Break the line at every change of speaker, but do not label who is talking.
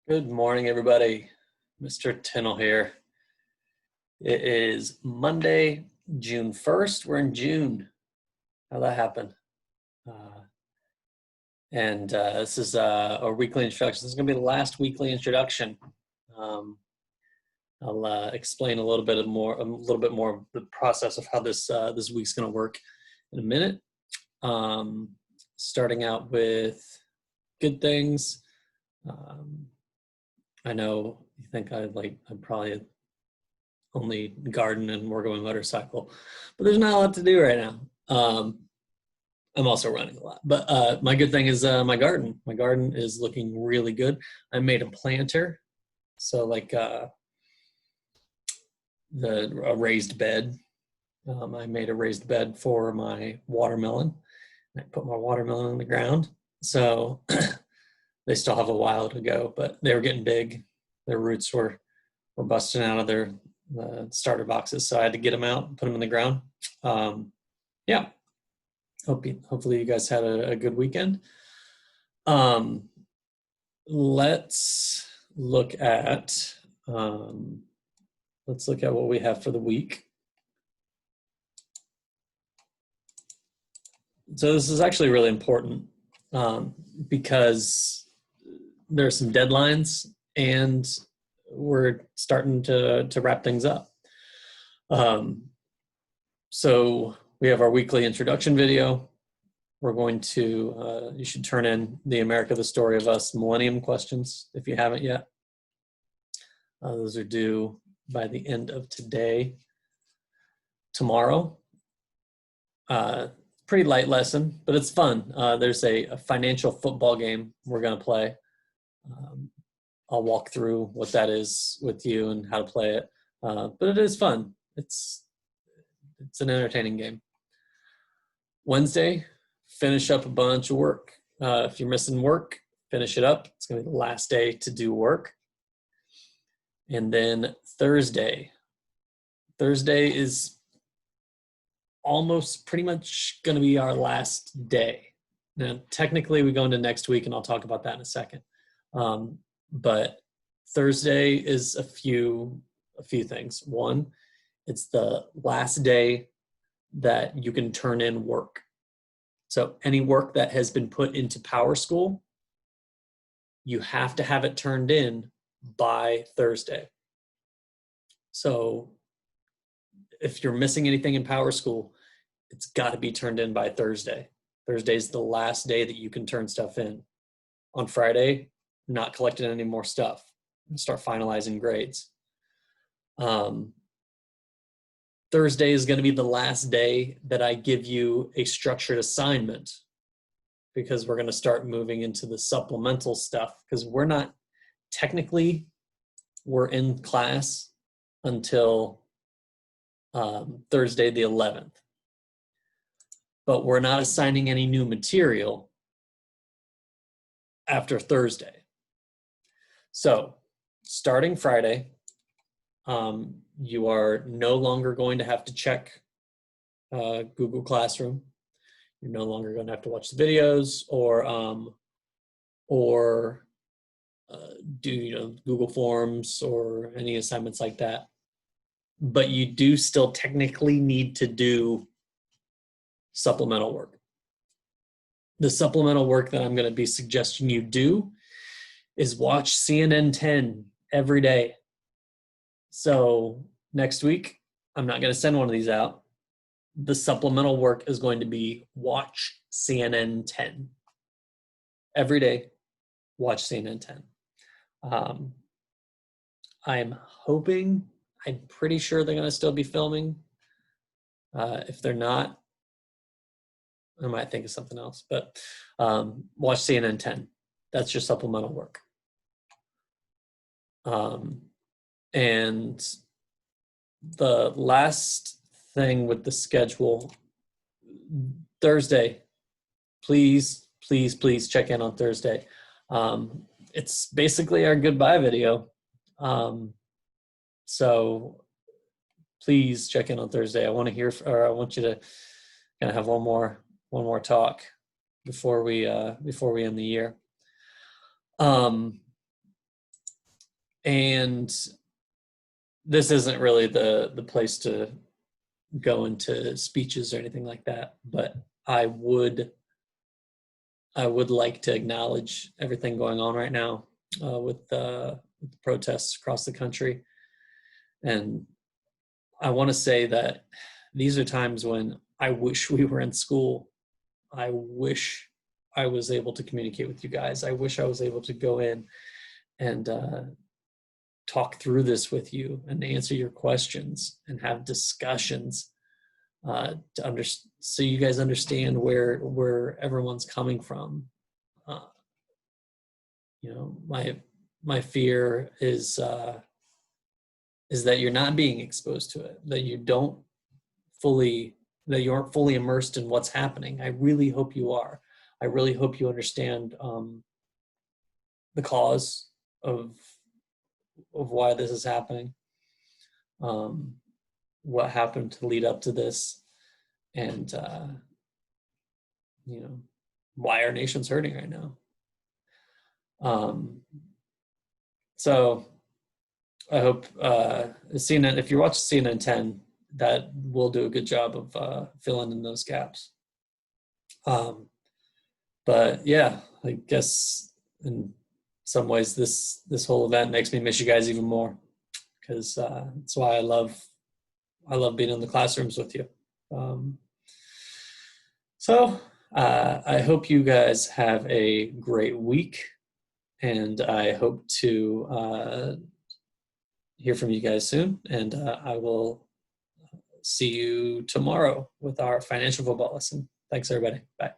Good morning, everybody. Mr. Tinnel here. It is Monday, June 1st. We're in June. How'd that happen? This is our weekly introduction. This is going to be the last weekly introduction. I'll explain a little bit more of the process of how this week's going to work in a minute. Starting out with good things. I know you think I'm probably only garden and work on my motorcycle, but there's not a lot to do right now. I'm also running a lot, but my good thing is my garden. My garden is looking really good. I made a planter, so a raised bed. I made a raised bed for my watermelon. I put my watermelon in the ground, so they still have a while to go, but they were getting big. Their roots were busting out of their starter boxes, so I had to get them out and put them in the ground. Yeah, hopefully you guys had a good weekend. Let's look at what we have for the week. So this is actually really important because there are some deadlines and we're starting to wrap things up. So we have our weekly introduction video. We're going to, you should turn in the America, the Story of Us Millennium questions if you haven't yet. Those are due by the end of today. Tomorrow, pretty light lesson, but it's fun. There's a financial football game we're going to play. I'll walk through what that is with you and how to play it. But it is fun. It's an entertaining game. Wednesday, finish up a bunch of work. If you're missing work, finish it up. It's going to be the last day to do work. And then Thursday is almost pretty much going to be our last day. Now, technically, we go into next week, and I'll talk about that in a second. But Thursday is a few things. One, it's the last day that you can turn in work. So any work that has been put into Power School, you have to have it turned in by Thursday. So if you're missing anything in Power School, it's got to be turned in by Thursday. Thursday is the last day that you can turn stuff in. On Friday, not collecting any more stuff. Start finalizing grades. Thursday is going to be the last day that I give you a structured assignment because we're going to start moving into the supplemental stuff because we're in class until Thursday the 11th. But we're not assigning any new material after Thursday. So starting Friday, you are no longer going to have to check Google Classroom. You're no longer going to have to watch the videos or do Google Forms or any assignments like that. But you do still technically need to do supplemental work. The supplemental work that I'm going to be suggesting you do is watch CNN 10 every day. So next week, I'm not going to send one of these out. The supplemental work is going to be watch CNN 10. Every day, watch CNN 10. I'm pretty sure they're going to still be filming. If they're not, I might think of something else. But watch CNN 10. That's your supplemental work. And the last thing with the schedule, Thursday, please check in on Thursday. It's basically our goodbye video. So please check in on Thursday. I want you to kind of have one more talk before we end the year. And this isn't really the place to go into speeches or anything like that, but I would like to acknowledge everything going on right now with the protests across the country. And I want to say that these are times when I wish we were in school. I wish I was able to communicate with you guys. I wish I was able to go in and talk through this with you and answer your questions and have discussions so you guys understand where everyone's coming from. My fear is that you're not being exposed to it, that you aren't fully immersed in what's happening. I really hope you are. I really hope you understand the cause of why this is happening, what happened to lead up to this, and why our nation's hurting right now. So I hope CNN, if you're watching CNN 10, that will do a good job of filling in those gaps. But yeah, I guess in some ways this whole event makes me miss you guys even more, because that's why I love being in the classrooms with you. So I hope you guys have a great week, and I hope to hear from you guys soon. And I will see you tomorrow with our financial football lesson. Thanks, everybody. Bye.